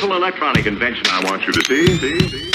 wonderful electronic invention I want you to see.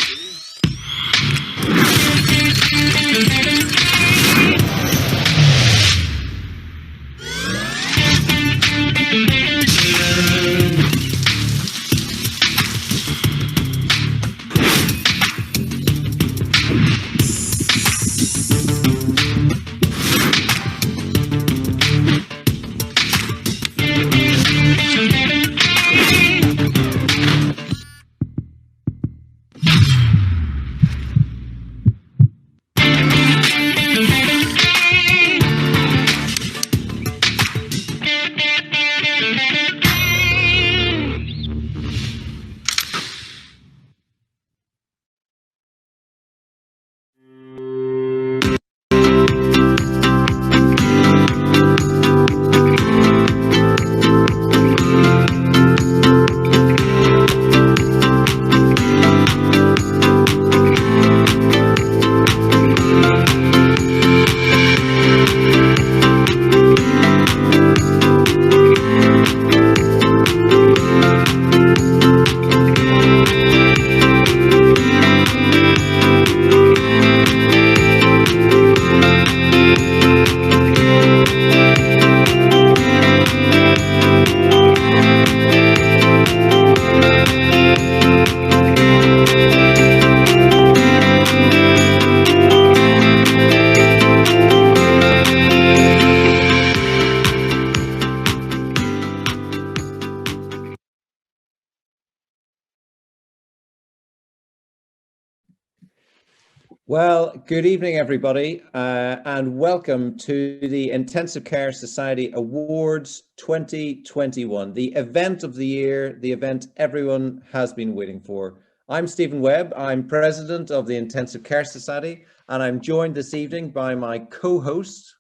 Well, good evening, everybody, and welcome to the Intensive Care Society Awards 2021, the event of the year, the event everyone has been waiting for. I'm Stephen Webb, I'm president of the Intensive Care Society, and I'm joined this evening by my co-host,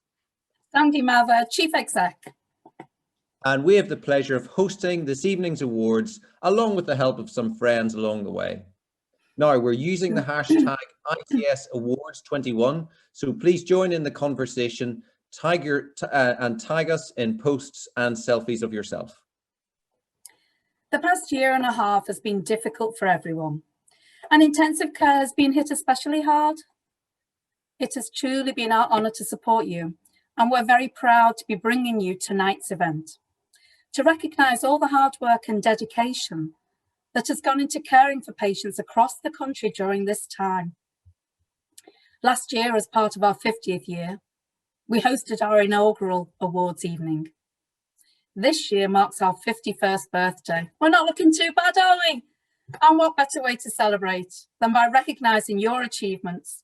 Sandy Mather, Chief Exec. And we have the pleasure of hosting this evening's awards, along with the help of some friends along the way. Now, we're using the hashtag ICS Awards 21, so please join in the conversation, tag us in posts and selfies of yourself. The past year and a half has been difficult for everyone, and intensive care has been hit especially hard. It has truly been our honour to support you, and we're very proud to be bringing you tonight's event, to recognise all the hard work and dedication that has gone into caring for patients across the country during this time. Last year, as part of our 50th year, we hosted our inaugural awards evening. This year marks our 51st birthday. We're not looking too bad, are we? And what better way to celebrate than by recognising your achievements.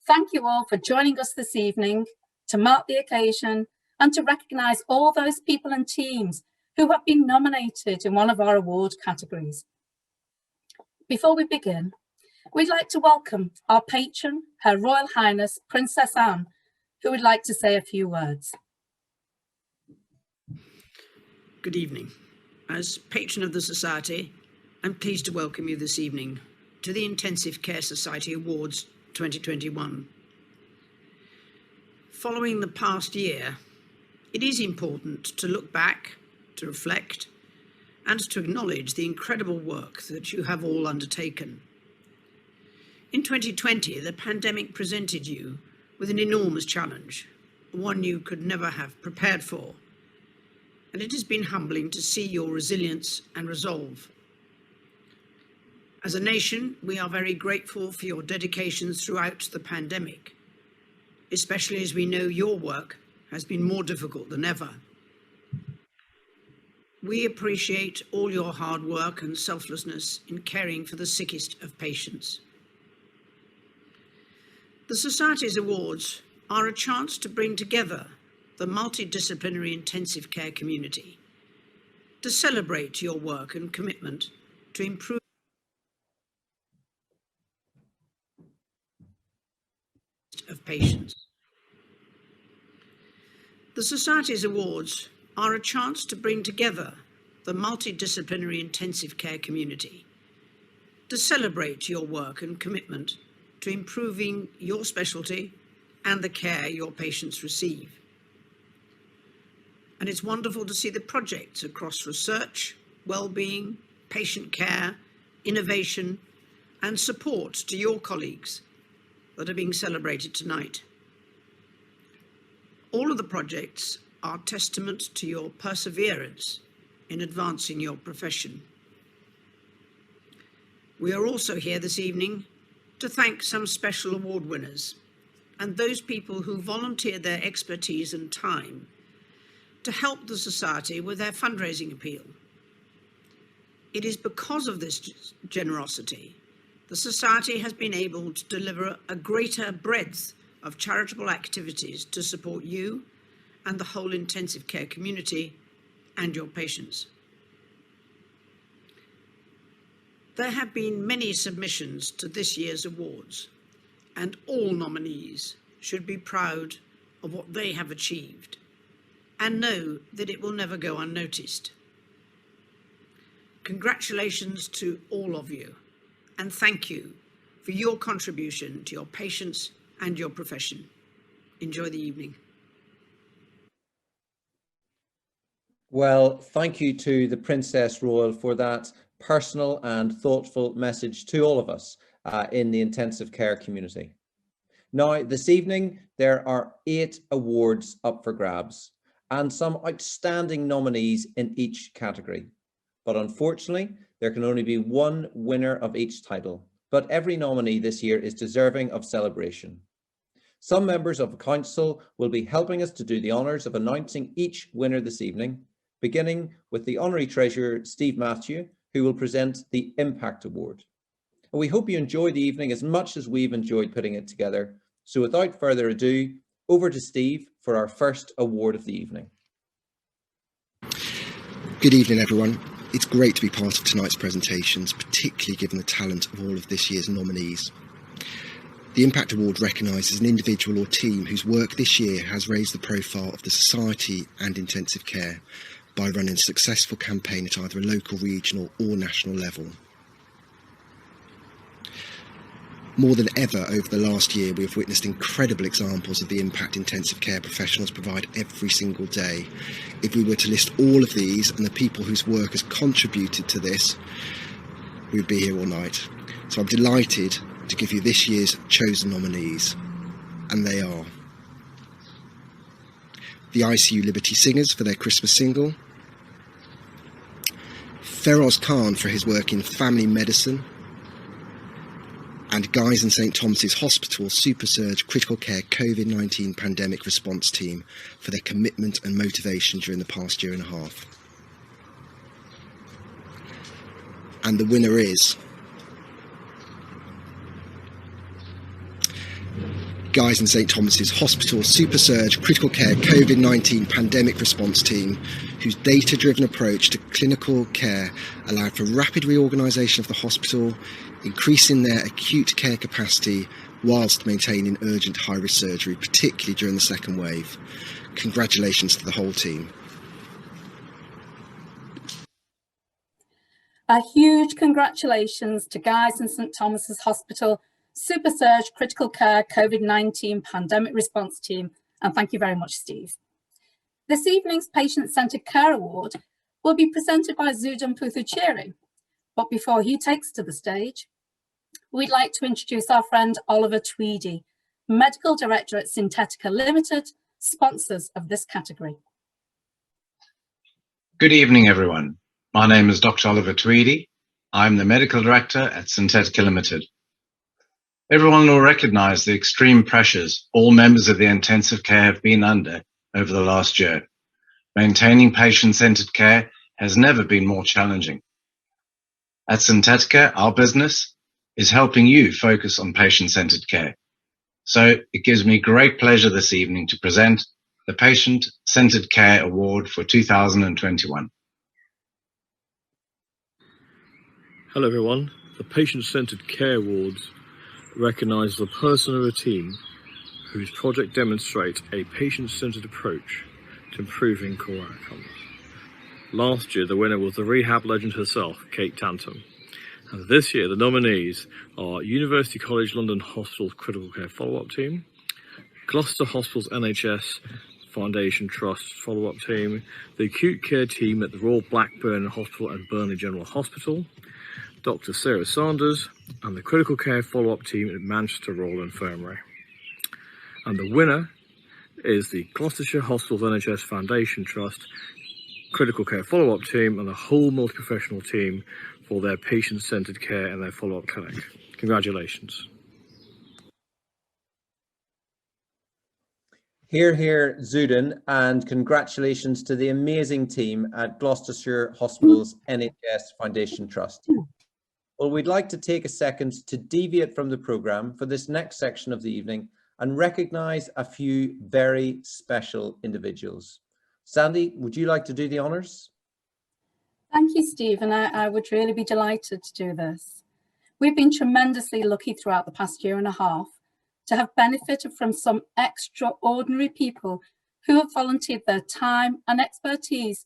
Thank you all for joining us this evening to mark the occasion and to recognise all those people and teams who have been nominated in one of our award categories. Before we begin, we'd like to welcome our patron, Her Royal Highness Princess Anne, who would like to say a few words. Good evening. As patron of the Society, I'm pleased to welcome you this evening to the Intensive Care Society Awards 2021. Following the past year, it is important to look back, to reflect, and to acknowledge the incredible work that you have all undertaken. In 2020, the pandemic presented you with an enormous challenge, one you could never have prepared for. And it has been humbling to see your resilience and resolve. As a nation, we are very grateful for your dedications throughout the pandemic, especially as we know your work has been more difficult than ever. We appreciate all your hard work and selflessness in caring for the sickest of patients. The Society's awards are a chance to bring together the multidisciplinary intensive care community, to celebrate your work and commitment to improve of patients. The Society's awards are a chance to bring together the multidisciplinary intensive care community, to celebrate your work and commitment to improving your specialty and the care your patients receive. And it's wonderful to see the projects across research, wellbeing, patient care, innovation, and support to your colleagues that are being celebrated tonight. All of the projects are testament to your perseverance in advancing your profession. We are also here this evening to thank some special award winners and those people who volunteered their expertise and time to help the Society with their fundraising appeal. It is because of this generosity the Society has been able to deliver a greater breadth of charitable activities to support you and the whole intensive care community and your patients. There have been many submissions to this year's awards, and all nominees should be proud of what they have achieved and know that it will never go unnoticed. Congratulations to all of you, and thank you for your contribution to your patients and your profession. Enjoy the evening. Well, thank you to the Princess Royal for that personal and thoughtful message to all of us in the intensive care community. Now, this evening, there are 8 awards up for grabs and some outstanding nominees in each category. But unfortunately, there can only be one winner of each title, but every nominee this year is deserving of celebration. Some members of the council will be helping us to do the honours of announcing each winner this evening, beginning with the Honorary Treasurer, Steve Matthew, who will present the Impact Award. And we hope you enjoy the evening as much as we've enjoyed putting it together. So without further ado, over to Steve for our first award of the evening. Good evening, everyone. It's great to be part of tonight's presentations, particularly given the talent of all of this year's nominees. The Impact Award recognises an individual or team whose work this year has raised the profile of the Society and intensive care by running a successful campaign at either a local, regional or national level. More than ever over the last year, we have witnessed incredible examples of the impact intensive care professionals provide every single day. If we were to list all of these and the people whose work has contributed to this, we'd be here all night. So I'm delighted to give you this year's chosen nominees, and they are the ICU Liberty Singers for their Christmas single, Feroz Khan for his work in family medicine, and Guy's and St Thomas's Hospital Super Surge Critical Care COVID-19 Pandemic Response Team for their commitment and motivation during the past year and a half. And the winner is Guy's and St Thomas's Hospital Super Surge Critical Care COVID-19 Pandemic Response Team, whose data-driven approach to clinical care allowed for rapid reorganisation of the hospital, increasing their acute care capacity whilst maintaining urgent high-risk surgery, particularly during the second wave. Congratulations to the whole team. A huge congratulations to Guy's and St Thomas's Hospital Super Surge Critical Care COVID-19 Pandemic Response Team, and thank you very much, Steve. This evening's Patient-Centred Care Award will be presented by Zudan Puthuchiri, but before he takes to the stage, we'd like to introduce our friend Oliver Tweedy, Medical Director at Synthetica Limited, sponsors of this category. Good evening, everyone. My name is Dr. Oliver Tweedy. I'm the Medical Director at Synthetica Limited. Everyone will recognise the extreme pressures all members of the intensive care have been under over the last year. Maintaining patient-centred care has never been more challenging. At Synthetica, our business is helping you focus on patient-centred care. So it gives me great pleasure this evening to present the Patient-Centred Care Award for 2021. Hello everyone. The Patient-Centred Care Awards recognise the person or a team whose project demonstrates a patient-centred approach to improving core outcomes. Last year, the winner was the rehab legend herself, Kate Tantum. And this year, the nominees are University College London Hospital's Critical Care Follow-Up Team, Gloucester Hospital's NHS Foundation Trust follow-up team, the acute care team at the Royal Blackburn Hospital and Burnley General Hospital, Dr. Sarah Sanders, and the critical care follow-up team at Manchester Royal Infirmary. And the winner is the Gloucestershire Hospitals NHS Foundation Trust critical care follow-up team and the whole multi-professional team for their patient-centred care and their follow-up clinic. Congratulations. Hear, hear, Zudin, and congratulations to the amazing team at Gloucestershire Hospitals NHS Foundation Trust. Well, we'd like to take a second to deviate from the programme for this next section of the evening and recognise a few very special individuals. Sandy, would you like to do the honours? Thank you, Steve, and I would really be delighted to do this. We've been tremendously lucky throughout the past year and a half to have benefited from some extraordinary people who have volunteered their time and expertise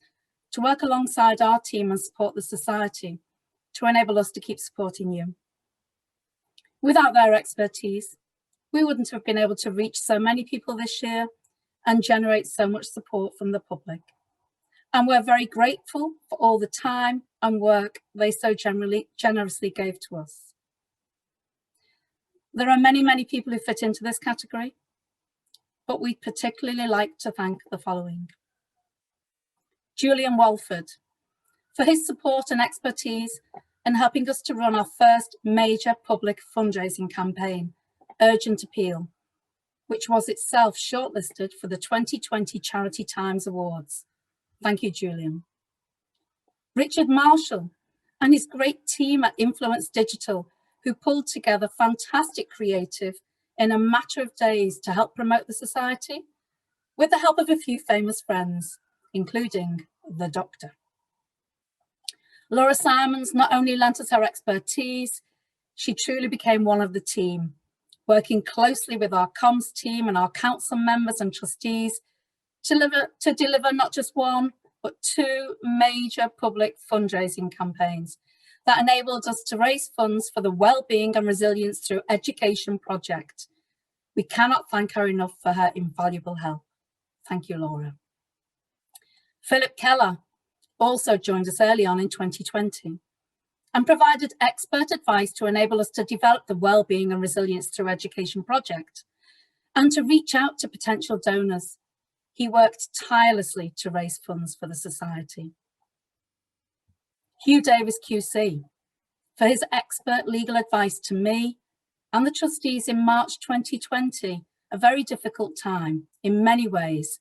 to work alongside our team and support the society to enable us to keep supporting you. Without their expertise, we wouldn't have been able to reach so many people this year and generate so much support from the public. And we're very grateful for all the time and work they so generously gave to us. There are many, many people who fit into this category, but we'd particularly like to thank the following. Julian Walford, for his support and expertise in helping us to run our first major public fundraising campaign, Urgent Appeal, which was itself shortlisted for the 2020 Charity Times Awards. Thank you, Julian. Richard Marshall and his great team at Influence Digital, who pulled together fantastic creative in a matter of days to help promote the society, with the help of a few famous friends, including the doctor. Laura Simons not only lent us her expertise, she truly became one of the team, working closely with our comms team and our council members and trustees to deliver not just one, but two major public fundraising campaigns that enabled us to raise funds for the Wellbeing and Resilience Through Education project. We cannot thank her enough for her invaluable help. Thank you, Laura. Philip Keller also joined us early on in 2020 and provided expert advice to enable us to develop the Wellbeing and Resilience Through Education project and to reach out to potential donors. He worked tirelessly to raise funds for the society. Hugh Davis Qc, for his expert legal advice to me and the trustees in March 2020, a very difficult time in many ways.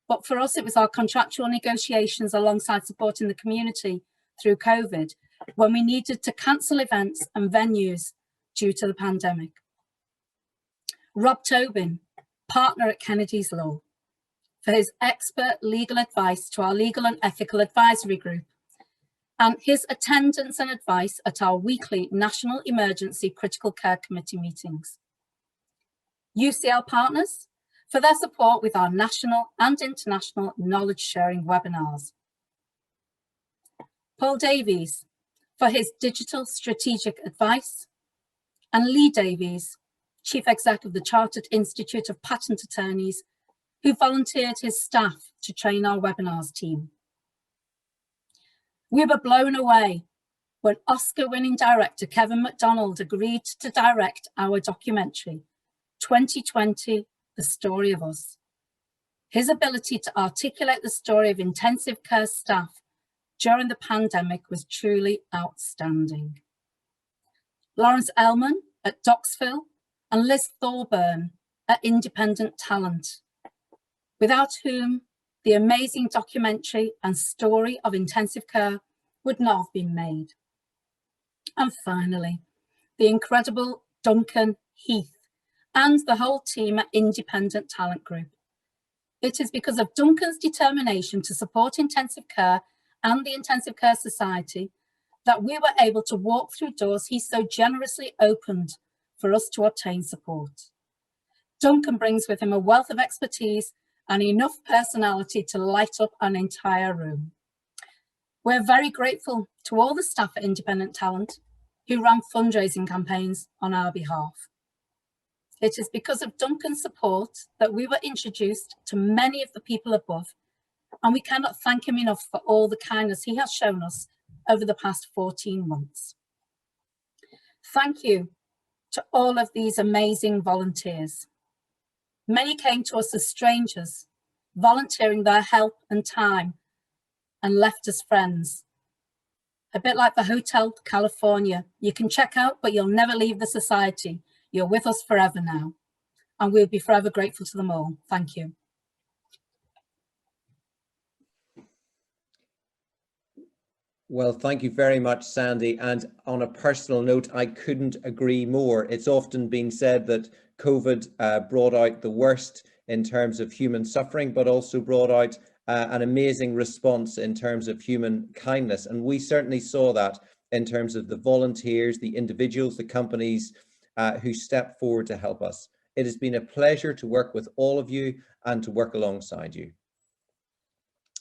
But for us, it was our contractual negotiations alongside supporting the community through COVID, when we needed to cancel events and venues due to the pandemic. Rob Tobin, partner at Kennedy's Law, for his expert legal advice to our legal and ethical advisory group, and his attendance and advice at our weekly National Emergency Critical Care Committee meetings. UCL Partners, for their support with our national and international knowledge sharing webinars. Paul Davies, for his digital strategic advice, and Lee Davies, Chief Exec of the Chartered Institute of Patent Attorneys, who volunteered his staff to train our webinars team. We were blown away when Oscar-winning director Kevin MacDonald agreed to direct our documentary, 2020, The Story of Us. His ability to articulate the story of intensive care staff during the pandemic was truly outstanding. Lawrence Ellman at Doxville and Liz Thorburn at Independent Talent, without whom the amazing documentary and story of intensive care would not have been made. And finally, the incredible Duncan Heath and the whole team at Independent Talent Group. It is because of Duncan's determination to support intensive care and the Intensive Care Society that we were able to walk through doors he so generously opened for us to obtain support. Duncan brings with him a wealth of expertise and enough personality to light up an entire room. We're very grateful to all the staff at Independent Talent who ran fundraising campaigns on our behalf. It is because of Duncan's support that we were introduced to many of the people above, and we cannot thank him enough for all the kindness he has shown us over the past 14 months. Thank you to all of these amazing volunteers. Many came to us as strangers, volunteering their help and time, and left as friends. A bit like the Hotel California. You can check out, but you'll never leave the society. You're with us forever now, and we'll be forever grateful to them all. Thank you. Well, thank you very much, Sandy. And on a personal note, I couldn't agree more. It's often been said that COVID brought out the worst in terms of human suffering, but also brought out an amazing response in terms of human kindness. And we certainly saw that in terms of the volunteers, the individuals, the companies who stepped forward to help us. It has been a pleasure to work with all of you and to work alongside you.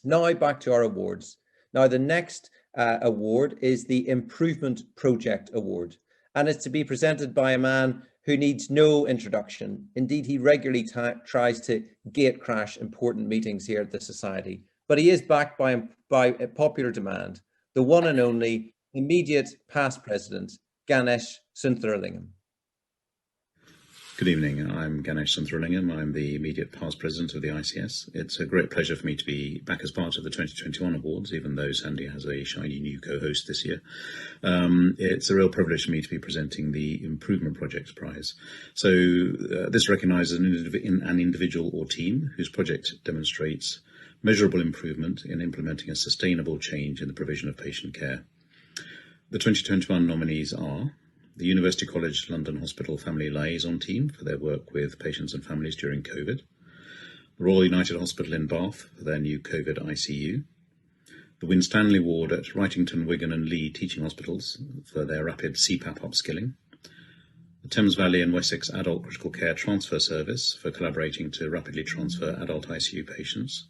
Now back to our awards. Now the next award is the Improvement Project Award, and it's to be presented by a man who needs no introduction. Indeed, he regularly tries to gate crash important meetings here at the Society, but he is backed by a popular demand, the one and only immediate past president, Ganesh Sundaralingam. Good evening, I'm Ganesh Sundaralingam. I'm the immediate past president of the ICS. It's a great pleasure for me to be back as part of the 2021 awards, even though Sandy has a shiny new co-host this year. It's a real privilege for me to be presenting the Improvement Project Prize. So this recognises an individual or team whose project demonstrates measurable improvement in implementing a sustainable change in the provision of patient care. The 2021 nominees are the University College London Hospital Family Liaison Team for their work with patients and families during COVID, the Royal United Hospital in Bath for their new COVID ICU, the Winstanley Ward at Wrightington, Wigan and Lee Teaching Hospitals for their rapid CPAP upskilling, the Thames Valley and Wessex Adult Critical Care Transfer Service for collaborating to rapidly transfer adult ICU patients,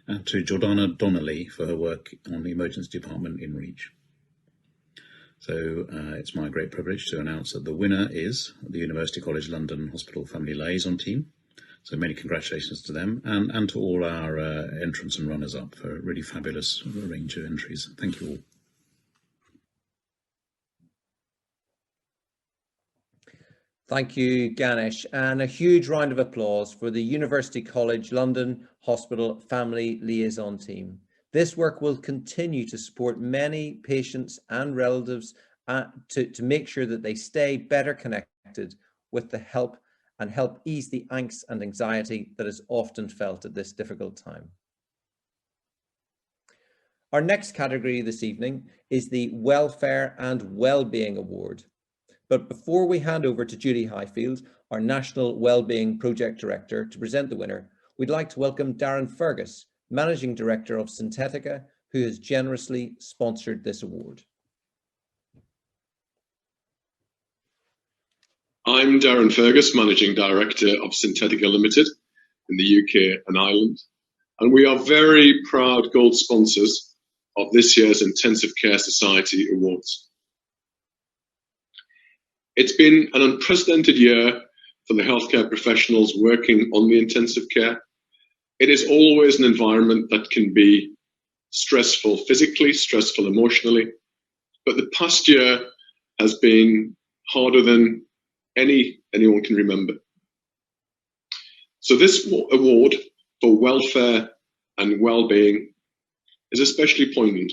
and to Jordana Donnelly for her work on the emergency department in Leach. So it's my great privilege to announce that the winner is the University College London Hospital Family Liaison Team. So many congratulations to them and to all our entrants and runners-up for a really fabulous range of entries. Thank you all. Thank you, Ganesh, and a huge round of applause for the University College London Hospital Family Liaison Team. This work will continue to support many patients and relatives to make sure that they stay better connected with the help and help ease the angst and anxiety that is often felt at this difficult time. Our next category this evening is the Welfare and Wellbeing Award. But before we hand over to Judy Highfield, our National Wellbeing Project Director, to present the winner, we'd like to welcome Darren Fergus, Managing Director of Synthetica, who has generously sponsored this award. I'm Darren Fergus, Managing Director of Synthetica Limited in the UK and Ireland, and we are very proud gold sponsors of this year's Intensive Care Society Awards. It's been an unprecedented year for the healthcare professionals working on the intensive care. It is always an environment that can be stressful physically, stressful emotionally, but the past year has been harder than anyone can remember. So this award for welfare and well-being is especially poignant.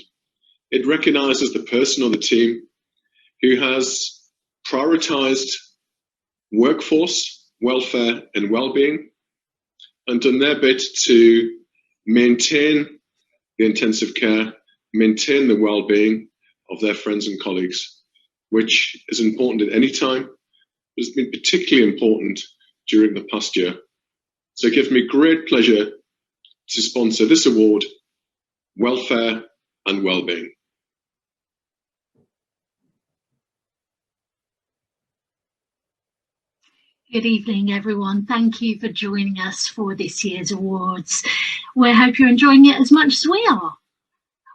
It recognises the person or the team who has prioritised workforce, welfare and well-being and done their bit to maintain the intensive care, maintain the well-being of their friends and colleagues, which is important at any time, but it's been particularly important during the past year. So it gives me great pleasure to sponsor this award, Welfare and Wellbeing. Good evening, everyone. Thank you for joining us for this year's awards. We hope you're enjoying it as much as we are.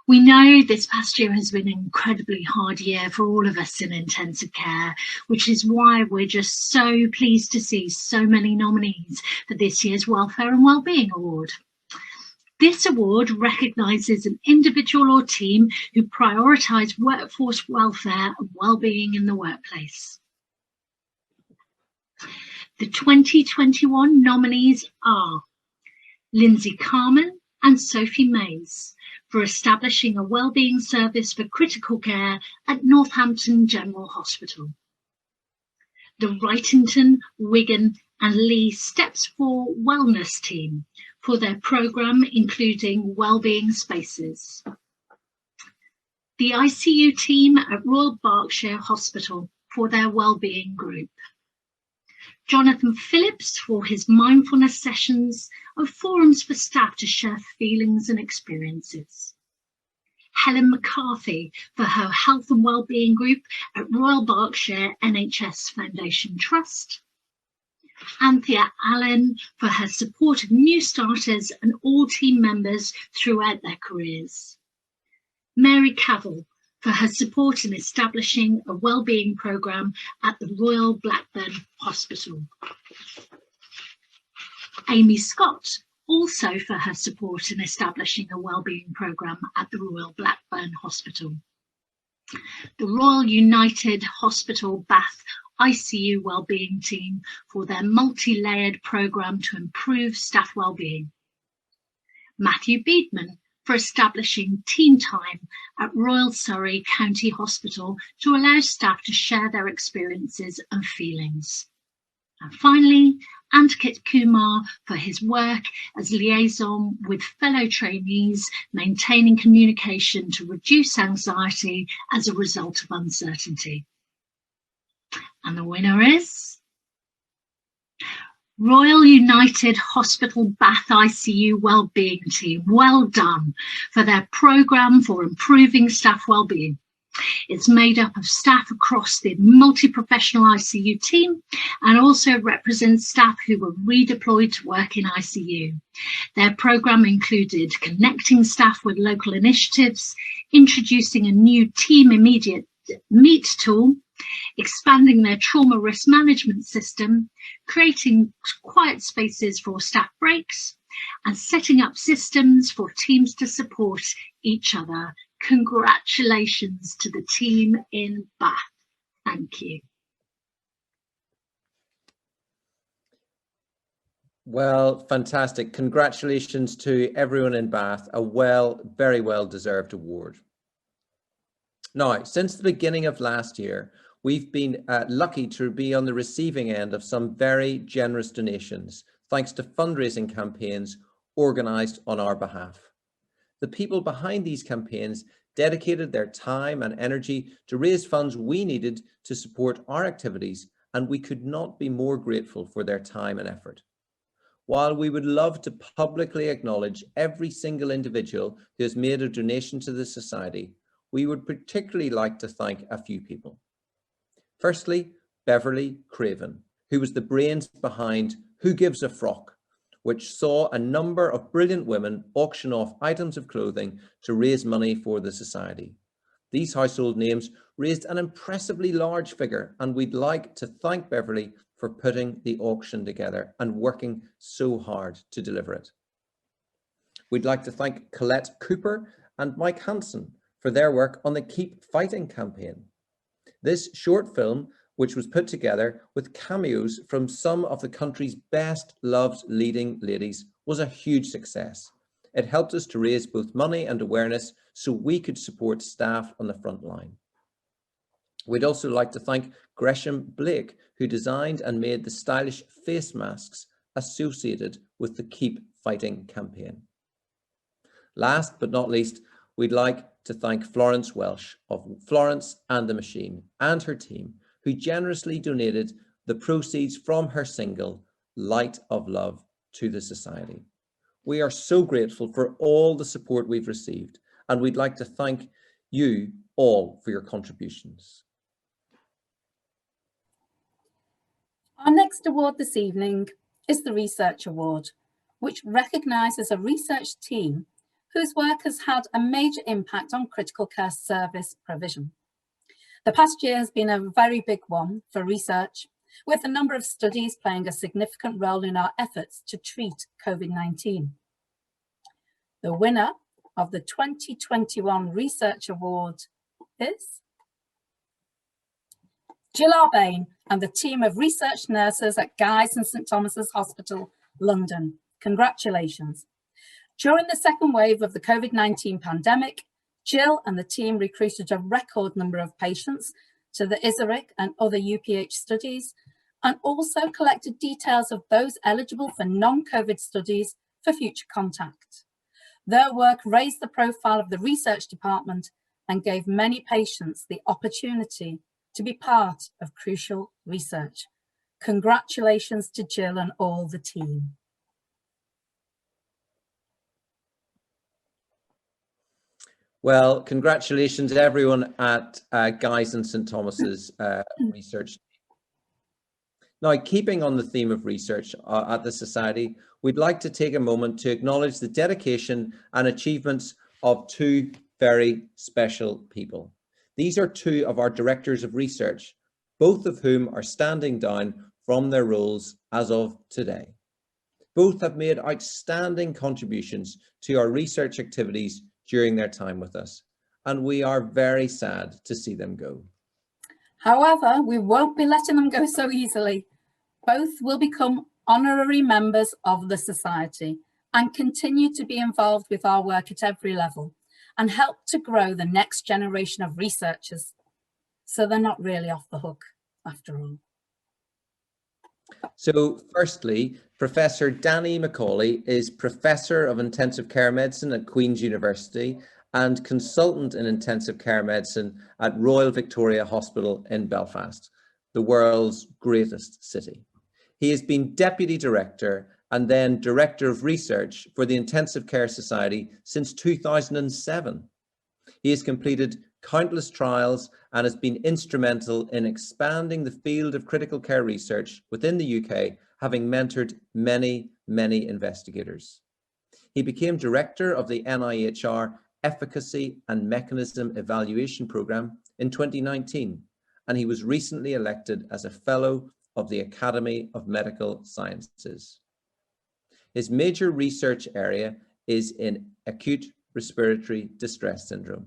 We know this past year has been an incredibly hard year for all of us in intensive care, which is why we're just so pleased to see so many nominees for this year's Welfare and Wellbeing Award. This award recognises an individual or team who prioritise workforce welfare and wellbeing in the workplace. The 2021 nominees are Lindsay Carman and Sophie Mays for establishing a wellbeing service for critical care at Northampton General Hospital. The Wrightington, Wigan and Lee Steps for Wellness team for their programme including wellbeing spaces. The ICU team at Royal Berkshire Hospital for their wellbeing group. Jonathan Phillips for his mindfulness sessions and forums for staff to share feelings and experiences. Helen McCarthy for her health and wellbeing group at Royal Berkshire NHS Foundation Trust. Anthea Allen for her support of new starters and all team members throughout their careers. Mary Cavill for her support in establishing a wellbeing programme at the Royal Blackburn Hospital. Amy Scott, also for her support in establishing a wellbeing programme at the Royal Blackburn Hospital. The Royal United Hospital Bath ICU Wellbeing team for their multi-layered programme to improve staff wellbeing. Matthew Beedman for establishing team time at Royal Surrey County Hospital to allow staff to share their experiences and feelings. And finally, Ankit Kumar for his work as liaison with fellow trainees, maintaining communication to reduce anxiety as a result of uncertainty. And the winner is Royal United Hospital Bath ICU Wellbeing team. Well done for their programme for improving staff wellbeing. It's made up of staff across the multi-professional ICU team and also represents staff who were redeployed to work in ICU. Their programme included connecting staff with local initiatives, introducing a new team immediate meet tool, expanding their trauma risk management system, creating quiet spaces for staff breaks, and setting up systems for teams to support each other. Congratulations to the team in Bath. Thank you. Well, fantastic. Congratulations to everyone in Bath. A very well deserved award. Now, since the beginning of last year, we've been lucky to be on the receiving end of some very generous donations, thanks to fundraising campaigns organised on our behalf. The people behind these campaigns dedicated their time and energy to raise funds we needed to support our activities, and we could not be more grateful for their time and effort. While we would love to publicly acknowledge every single individual who has made a donation to the Society, we would particularly like to thank a few people. Firstly, Beverly Craven, who was the brains behind Who Gives a Frock, which saw a number of brilliant women auction off items of clothing to raise money for the Society. These household names raised an impressively large figure, and we'd like to thank Beverly for putting the auction together and working so hard to deliver it. We'd like to thank Colette Cooper and Mike Hansen for their work on the Keep Fighting campaign. This short film, which was put together with cameos from some of the country's best loved leading ladies, was a huge success. It helped us to raise both money and awareness so we could support staff on the front line. We'd also like to thank Gresham Blake, who designed and made the stylish face masks associated with the Keep Fighting campaign. Last but not least, we'd like to thank Florence Welsh of Florence and the Machine and her team, who generously donated the proceeds from her single, Light of Love, to the Society. We are so grateful for all the support we've received, and we'd like to thank you all for your contributions. Our next award this evening is the Research Award, which recognises a research team whose work has had a major impact on critical care service provision. The past year has been a very big one for research, with a number of studies playing a significant role in our efforts to treat COVID-19. The winner of the 2021 Research Award is Jill Arbane and the team of research nurses at Guy's and St Thomas's Hospital, London. Congratulations. During the second wave of the COVID-19 pandemic, Jill and the team recruited a record number of patients to the ISARIC and other UPH studies, and also collected details of those eligible for non-COVID studies for future contact. Their work raised the profile of the research department and gave many patients the opportunity to be part of crucial research. Congratulations to Jill and all the team. Well, congratulations to everyone at Guy's and St Thomas's research. Now, keeping on the theme of research at the Society, we'd like to take a moment to acknowledge the dedication and achievements of two very special people. These are two of our directors of research, both of whom are standing down from their roles as of today. Both have made outstanding contributions to our research activities during their time with us, and we are very sad to see them go. However, we won't be letting them go so easily. Both will become honorary members of the Society and continue to be involved with our work at every level and help to grow the next generation of researchers, so they're not really off the hook after all. So firstly, Professor Danny Mccauley is Professor of Intensive Care Medicine at Queen's University and Consultant in Intensive Care Medicine at Royal Victoria Hospital in Belfast, the world's greatest city. He has been Deputy Director and then Director of Research for the Intensive Care Society since 2007. He has completed countless trials and has been instrumental in expanding the field of critical care research within the UK, having mentored many, many investigators. He became director of the NIHR Efficacy and Mechanism Evaluation Programme in 2019, and he was recently elected as a Fellow of the Academy of Medical Sciences. His major research area is in acute respiratory distress syndrome.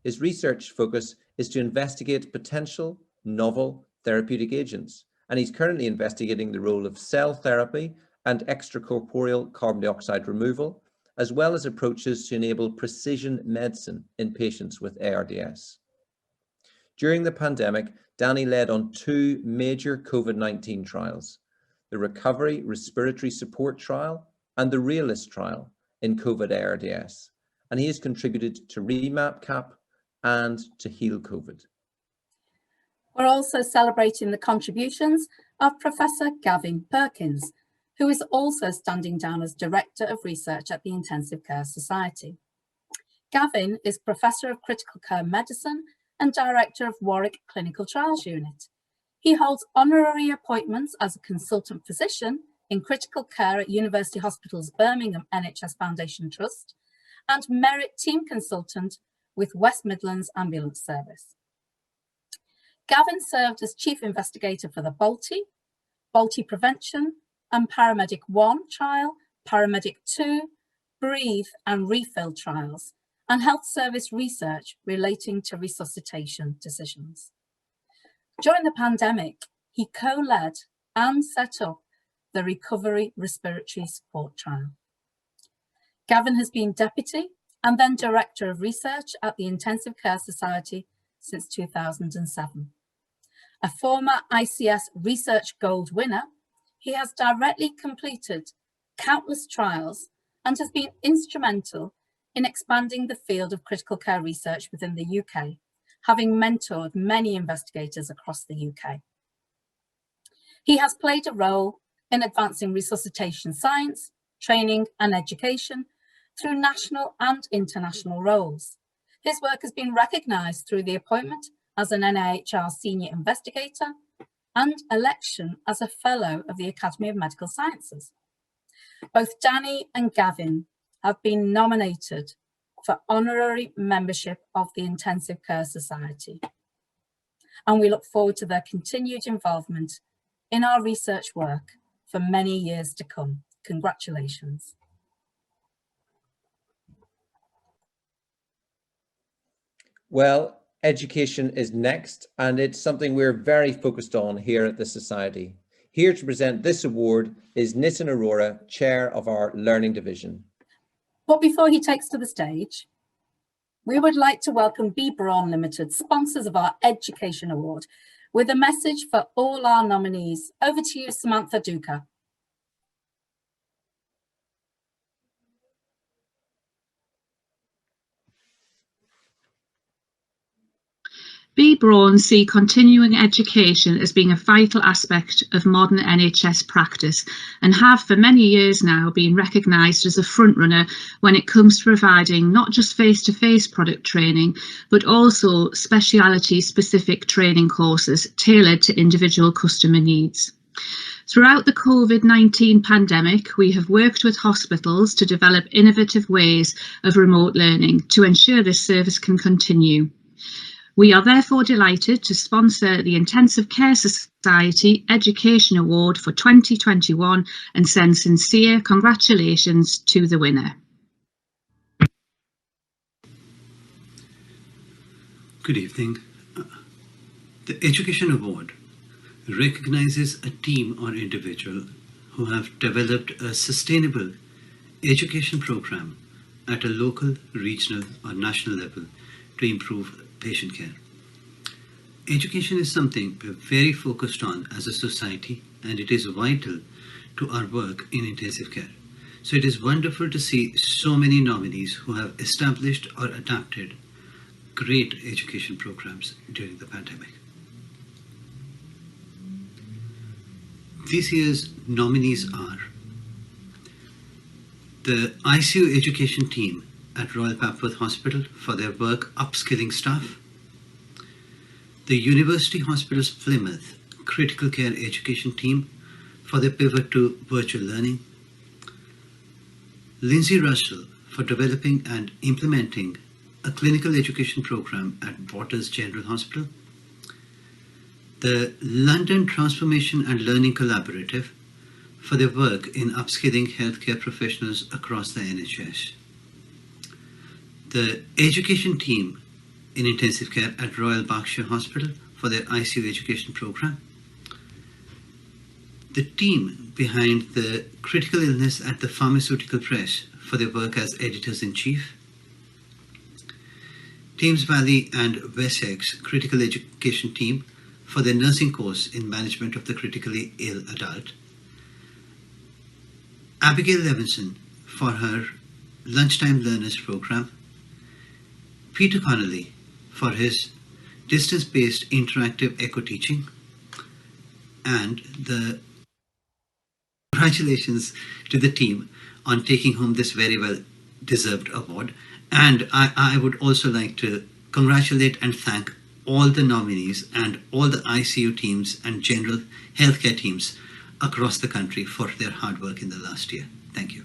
His research focus is to investigate potential novel therapeutic agents, and he's currently investigating the role of cell therapy and extracorporeal carbon dioxide removal, as well as approaches to enable precision medicine in patients with ARDS. During the pandemic, Danny led on two major COVID-19 trials, the Recovery Respiratory Support Trial and the Realist Trial in COVID ARDS, and he has contributed to REMAP-CAP and to Heal COVID. We're also celebrating the contributions of Professor Gavin Perkins, who is also standing down as Director of Research at the Intensive Care Society. Gavin is Professor of Critical Care Medicine and Director of Warwick Clinical Trials Unit. He holds honorary appointments as a consultant physician in critical care at University Hospitals Birmingham NHS Foundation Trust and Merit Team Consultant with West Midlands Ambulance Service. Gavin served as Chief Investigator for the Balti Prevention and Paramedic 1 trial, Paramedic 2, Breathe and Refill trials, and health service research relating to resuscitation decisions. During the pandemic, he co-led and set up the Recovery Respiratory Support Trial. Gavin has been Deputy and then Director of Research at the Intensive Care Society since 2007. A former ICS Research Gold winner, he has directly completed countless trials and has been instrumental in expanding the field of critical care research within the UK, having mentored many investigators across the UK. He has played a role in advancing resuscitation science, training and education through national and international roles. His work has been recognised through the appointment as an NIHR Senior Investigator and election as a Fellow of the Academy of Medical Sciences. Both Danny and Gavin have been nominated for honorary membership of the Intensive Care Society. And we look forward to their continued involvement in our research work for many years to come. Congratulations. Well, education is next, and it's something we're very focused on here at the Society. Here to present this award is Nitin Arora, Chair of our Learning Division. But before he takes to the stage, we would like to welcome B. Braun Limited, sponsors of our Education Award, with a message for all our nominees. Over to you, Samantha Duca. B. Braun see continuing education as being a vital aspect of modern NHS practice and have for many years now been recognised as a frontrunner when it comes to providing not just face-to-face product training, but also speciality-specific training courses tailored to individual customer needs. Throughout the COVID-19 pandemic, we have worked with hospitals to develop innovative ways of remote learning to ensure this service can continue. We are therefore delighted to sponsor the Intensive Care Society Education Award for 2021 and send sincere congratulations to the winner. Good evening. The Education Award recognizes a team or individual who have developed a sustainable education program at a local, regional or national level to improve patient care. Education is something we're very focused on as a society, and it is vital to our work in intensive care. So it is wonderful to see so many nominees who have established or adapted great education programs during the pandemic. This year's nominees are the ICU education team at Royal Papworth Hospital for their work upskilling staff, the University Hospitals Plymouth Critical Care Education Team for their pivot to virtual learning, Lindsay Russell for developing and implementing a clinical education program at Waters General Hospital, the London Transformation and Learning Collaborative for their work in upskilling healthcare professionals across the NHS, the education team in intensive care at Royal Berkshire Hospital for their ICU education program, the team behind the critical illness at the Pharmaceutical Press for their work as editors-in-chief, Thames Valley and Wessex critical education team for their nursing course in management of the critically ill adult, Abigail Levinson for her lunchtime learners program, Peter Connolly for his distance-based interactive eco-teaching, and the congratulations to the team on taking home this very well-deserved award. And I would also like to congratulate and thank all the nominees and all the ICU teams and general healthcare teams across the country for their hard work in the last year. Thank you.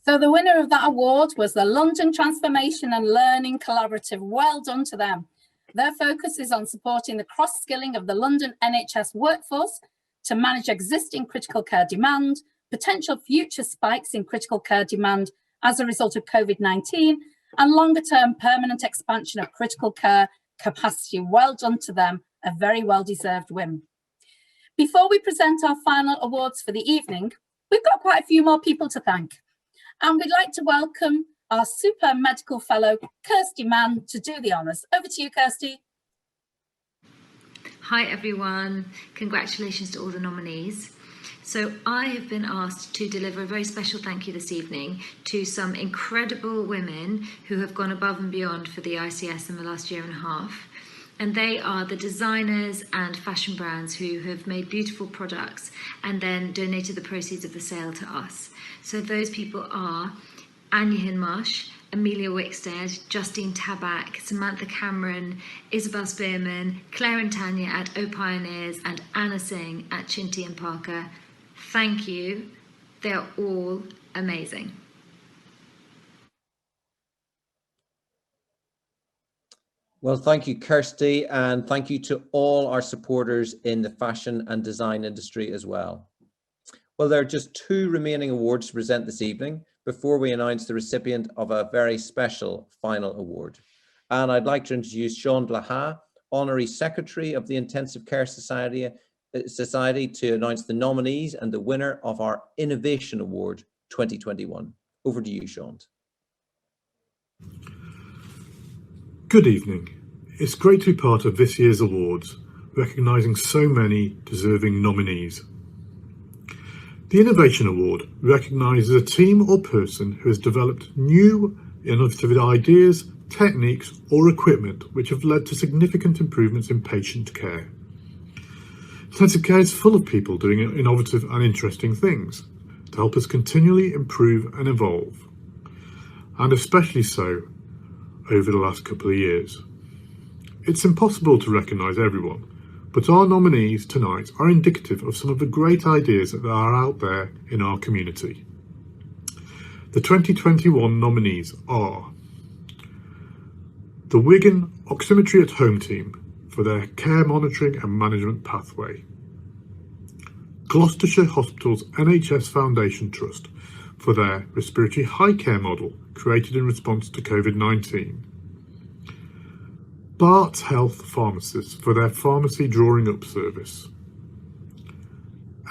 So the winner of that award was the London Transformation and Learning Collaborative. Well done to them. Their focus is on supporting the cross-skilling of the London NHS workforce to manage existing critical care demand, potential future spikes in critical care demand as a result of COVID-19, and longer-term permanent expansion of critical care capacity. Well done to them, a very well-deserved win. Before we present our final awards for the evening, we've got quite a few more people to thank. And we'd like to welcome our super medical fellow, Kirsty Mann, to do the honours. Over to you, Kirsty. Hi, everyone. Congratulations to all the nominees. So I have been asked to deliver a very special thank you this evening to some incredible women who have gone above and beyond for the ICS in the last year and a half. And they are the designers and fashion brands who have made beautiful products and then donated the proceeds of the sale to us. So those people are Anya Hinmarsh, Amelia Wickstead, Justine Tabak, Samantha Cameron, Isabel Spearman, Claire and Tanya at O Pioneers, and Anna Singh at Chinty and Parker. Thank you. They're all amazing. Well, thank you, Kirsty, and thank you to all our supporters in the fashion and design industry as well. Well, there are just 2 remaining awards to present this evening before we announce the recipient of a very special final award. And I'd like to introduce Sean Blaha, Honorary Secretary of the Intensive Care Society, to announce the nominees and the winner of our Innovation Award 2021. Over to you, Sean. Good evening. It's great to be part of this year's awards, recognising so many deserving nominees. The Innovation Award recognises a team or person who has developed new innovative ideas, techniques or equipment which have led to significant improvements in patient care. Intensive care is full of people doing innovative and interesting things to help us continually improve and evolve, and especially so over the last couple of years. It's impossible to recognise everyone, but our nominees tonight are indicative of some of the great ideas that are out there in our community. The 2021 nominees are the Wigan Oximetry at Home team for their care monitoring and management pathway, Gloucestershire Hospital's NHS Foundation Trust for their respiratory high care model created in response to COVID-19, Bart's Health Pharmacists for their pharmacy drawing up service,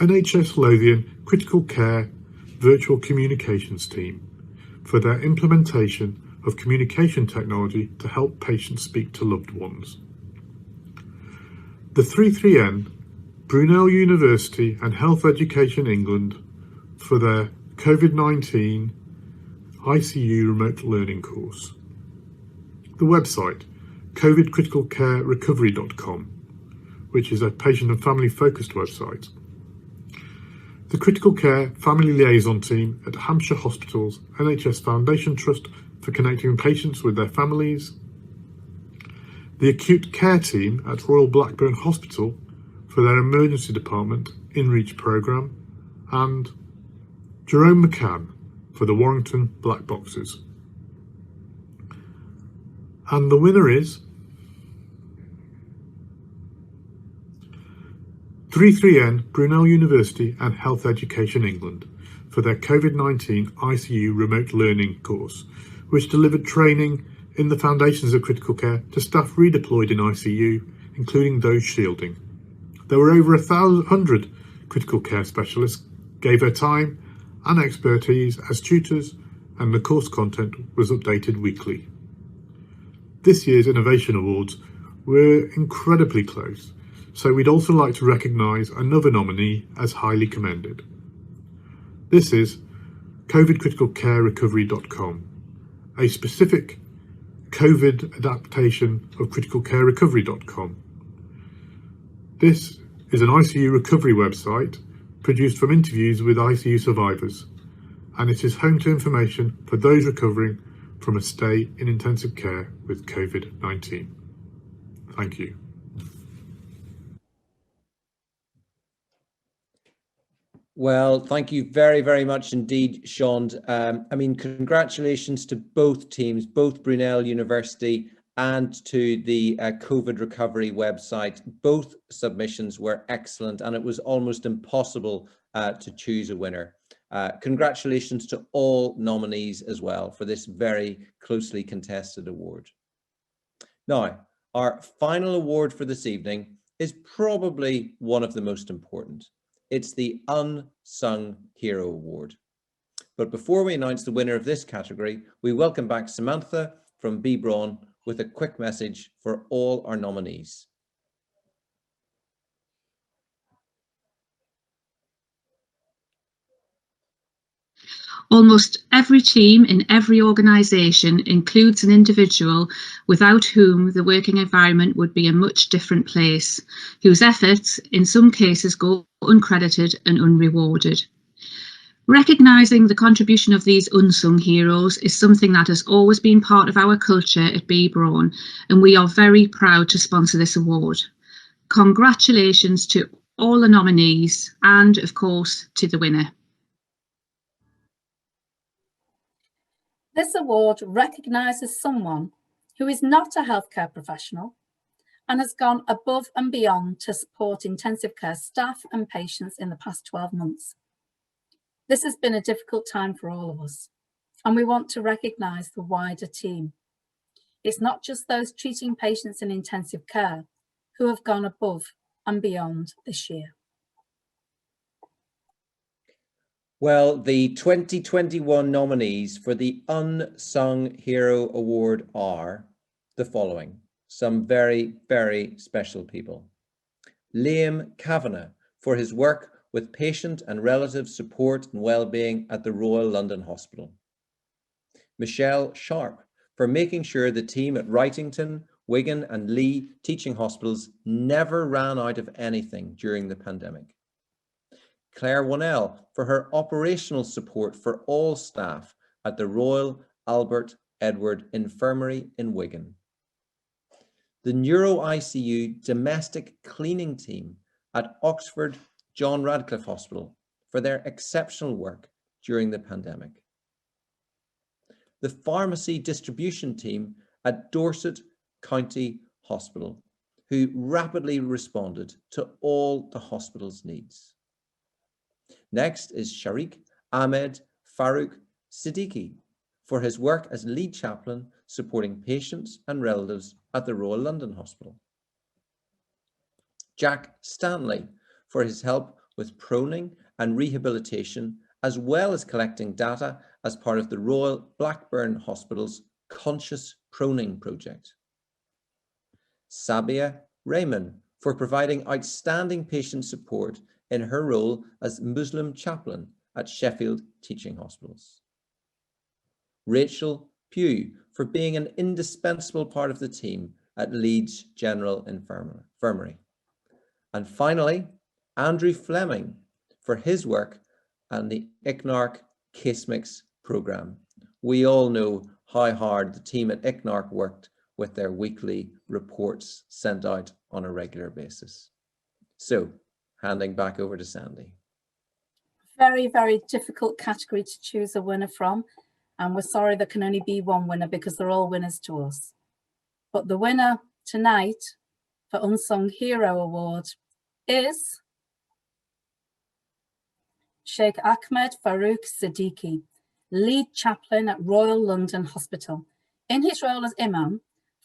NHS Lothian Critical Care Virtual Communications Team for their implementation of communication technology to help patients speak to loved ones, the 33N Brunel University and Health Education England for their COVID-19 ICU remote learning course, the website covidcriticalcarerecovery.com, which is a patient and family focused website, the Critical Care Family Liaison Team at Hampshire Hospitals NHS Foundation Trust for connecting patients with their families, the Acute Care Team at Royal Blackburn Hospital for their Emergency Department InReach programme, and Jerome McCann for the Warrington Black Boxes. And the winner is 33N Brunel University and Health Education England for their COVID-19 ICU remote learning course, which delivered training in the foundations of critical care to staff redeployed in ICU, including those shielding. There were over 100 critical care specialists gave their time and expertise as tutors, and the course content was updated weekly. This year's Innovation Awards were incredibly close, so we'd also like to recognise another nominee as highly commended. This is covidcriticalcarerecovery.com, a specific COVID adaptation of criticalcarerecovery.com. This is an ICU recovery website produced from interviews with ICU survivors, and it is home to information for those recovering from a stay in intensive care with COVID-19. Thank you. Well, thank you very, very much indeed, Sean. Congratulations to both teams, both Brunel University and to the COVID recovery website. Both submissions were excellent, and it was almost impossible to choose a winner. Congratulations to all nominees as well for this very closely contested award. Now, our final award for this evening is probably one of the most important. It's the Unsung Hero Award. But before we announce the winner of this category, we welcome back Samantha from B. Braun with a quick message for all our nominees. Almost every team in every organisation includes an individual without whom the working environment would be a much different place, whose efforts in some cases go uncredited and unrewarded. Recognising the contribution of these unsung heroes is something that has always been part of our culture at B. Braun, and we are very proud to sponsor this award. Congratulations to all the nominees and, of course, to the winner. This award recognises someone who is not a healthcare professional and has gone above and beyond to support intensive care staff and patients in the past 12 months. This has been a difficult time for all of us, and we want to recognise the wider team. It's not just those treating patients in intensive care who have gone above and beyond this year. Well, the 2021 nominees for the Unsung Hero Award are the following. Some very, very special people. Liam Kavanagh for his work with patient and relative support and wellbeing at the Royal London Hospital. Michelle Sharp for making sure the team at Wrightington, Wigan and Lee teaching hospitals never ran out of anything during the pandemic. Claire Wonnell for her operational support for all staff at the Royal Albert Edward Infirmary in Wigan. The Neuro ICU domestic cleaning team at Oxford John Radcliffe Hospital for their exceptional work during the pandemic. The pharmacy distribution team at Dorset County Hospital, who rapidly responded to all the hospital's needs. Next is Sharik Ahmed Farouk Siddiqui for his work as lead chaplain supporting patients and relatives at the Royal London Hospital. Jack Stanley for his help with proning and rehabilitation, as well as collecting data as part of the Royal Blackburn Hospital's Conscious Proning project. Sabia Rayman for providing outstanding patient support in her role as Muslim chaplain at Sheffield Teaching Hospitals. Rachel Pugh for being an indispensable part of the team at Leach General Infirmary. And finally, Andrew Fleming for his work and the ICNARC CaseMix programme. We all know how hard the team at ICNARC worked with their weekly reports sent out on a regular basis. So, handing back over to Sandy. Very, very difficult category to choose a winner from. And we're sorry there can only be one winner because they're all winners to us. But the winner tonight for Unsung Hero Award is Sheikh Ahmed Farouk Siddiqui, lead chaplain at Royal London Hospital. In his role as Imam,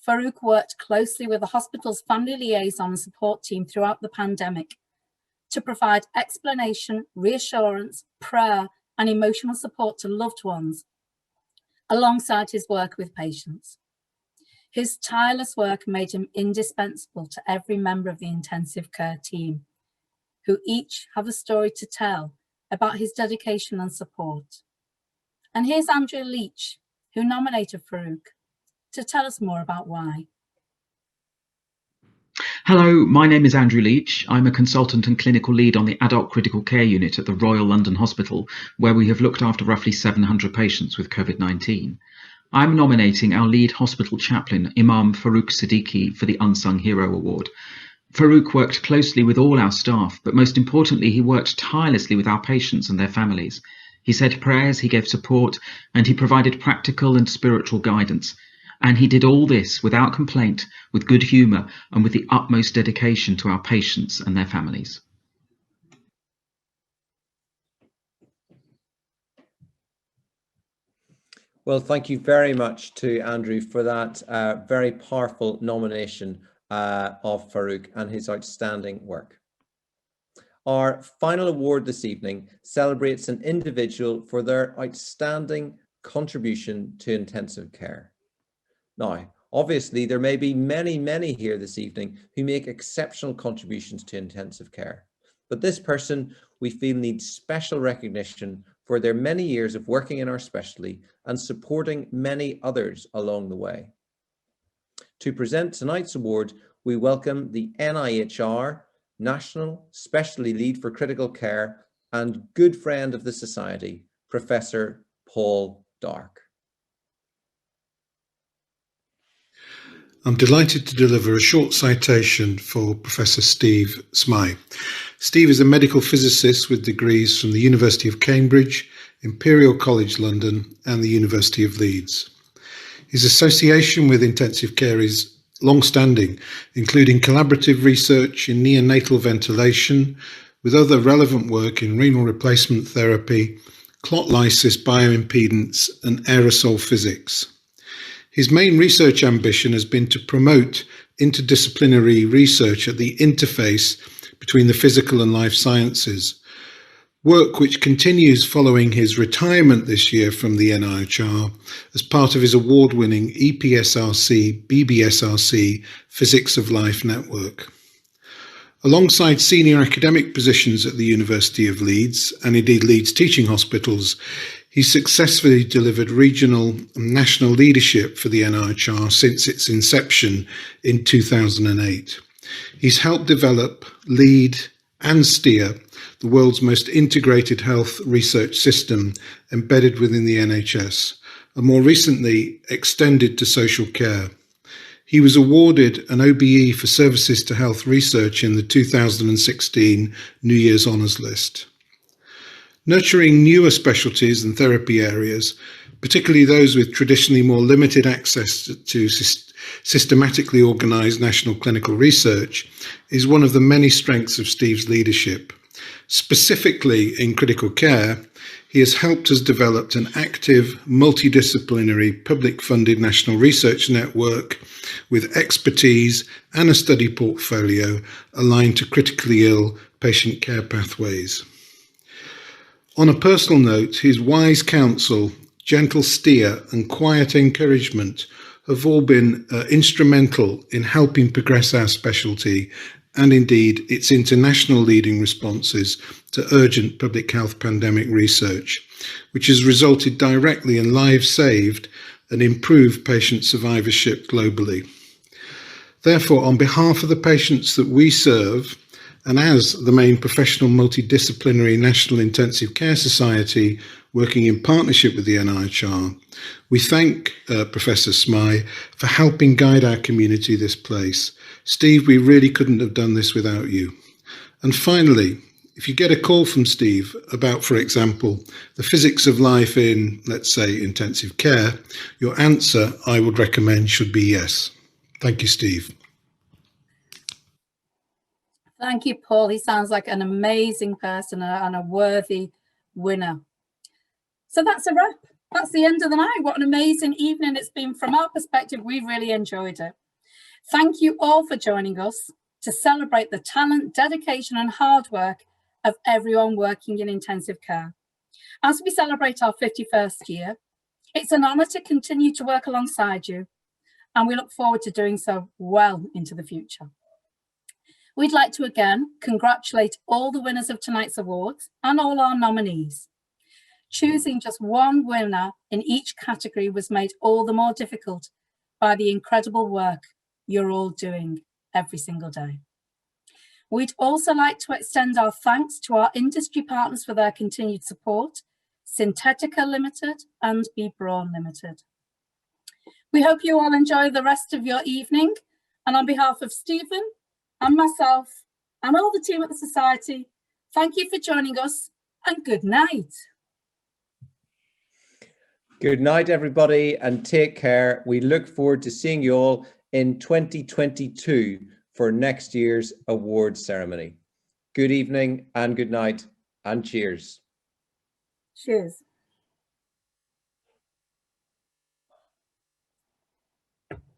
Farouk worked closely with the hospital's family liaison and support team throughout the pandemic to provide explanation, reassurance, prayer, and emotional support to loved ones, alongside his work with patients. His tireless work made him indispensable to every member of the intensive care team, who each have a story to tell about his dedication and support. And here's Andrew Leach, who nominated Farouk, to tell us more about why. Hello, my name is Andrew Leach. I'm a consultant and clinical lead on the Adult Critical Care Unit at the Royal London Hospital, where we have looked after roughly 700 patients with COVID-19. I'm nominating our lead hospital chaplain, Imam Farouk Siddiqui, for the Unsung Hero Award. Farouk worked closely with all our staff, but most importantly, he worked tirelessly with our patients and their families. He said prayers, he gave support, and he provided practical and spiritual guidance. And he did all this without complaint, with good humour, and with the utmost dedication to our patients and their families. Well, thank you very much to Andrew for that very powerful nomination of Farouk and his outstanding work. Our final award this evening celebrates an individual for their outstanding contribution to intensive care. Now, obviously, there may be many here this evening who make exceptional contributions to intensive care, but this person we feel needs special recognition for their many years of working in our specialty and supporting many others along the way. To present tonight's award, we welcome the NIHR National Specialty Lead for Critical Care and good friend of the Society, Professor Paul Dark. I'm delighted to deliver a short citation for Professor Steve Smythe. Steve is a medical physicist with degrees from the University of Cambridge Imperial College London and the University of Leeds. His association with intensive care is long-standing, including collaborative research in neonatal ventilation, with other relevant work in renal replacement therapy, clot lysis bioimpedance, and aerosol physics. His main research ambition has been to promote interdisciplinary research at the interface between the physical and life sciences, work which continues following his retirement this year from the NIHR as part of his award-winning EPSRC-BBSRC Physics of Life network. Alongside senior academic positions at the University of Leeds and indeed Leeds Teaching Hospitals, he successfully delivered regional and national leadership for the NIHR since its inception in 2008. He's helped develop, lead and steer the world's most integrated health research system embedded within the NHS, and more recently extended to social care. He was awarded an OBE for services to health research in the 2016 New Year's Honours List. Nurturing newer specialties and therapy areas, particularly those with traditionally more limited access to systematically organised national clinical research, is one of the many strengths of Steve's leadership. Specifically in critical care, he has helped us develop an active, multidisciplinary, public-funded national research network with expertise and a study portfolio aligned to critically ill patient care pathways. On a personal note, his wise counsel, gentle steer, and quiet encouragement have all been instrumental in helping progress our specialty and indeed its international leading responses to urgent public health pandemic research, which has resulted directly in lives saved and improved patient survivorship globally. Therefore, on behalf of the patients that we serve, and as the main professional multidisciplinary National Intensive Care Society working in partnership with the NIHR, we thank Professor Smyth for helping guide our community this place. Steve, we really couldn't have done this without you. And finally, if you get a call from Steve about, for example, the physics of life in, let's say, intensive care, your answer, I would recommend, should be yes. Thank you, Steve. Thank you, Paul. He sounds like an amazing person and a worthy winner. So that's a wrap. That's the end of the night. What an amazing evening it's been. From our perspective, we've really enjoyed it. Thank you all for joining us to celebrate the talent, dedication and hard work of everyone working in intensive care. As we celebrate our 51st year, it's an honour to continue to work alongside you, and we look forward to doing so well into the future. We'd like to again congratulate all the winners of tonight's awards and all our nominees. Choosing just one winner in each category was made all the more difficult by the incredible work you're all doing every single day. We'd also like to extend our thanks to our industry partners for their continued support, Synthetica Limited and B. Braun Limited. We hope you all enjoy the rest of your evening, and on behalf of Stephen and myself and all the team at the Society, thank you for joining us and good night. Good night, everybody, and take care. We look forward to seeing you all in 2022 for next year's awards ceremony. Good evening and good night and cheers. Cheers.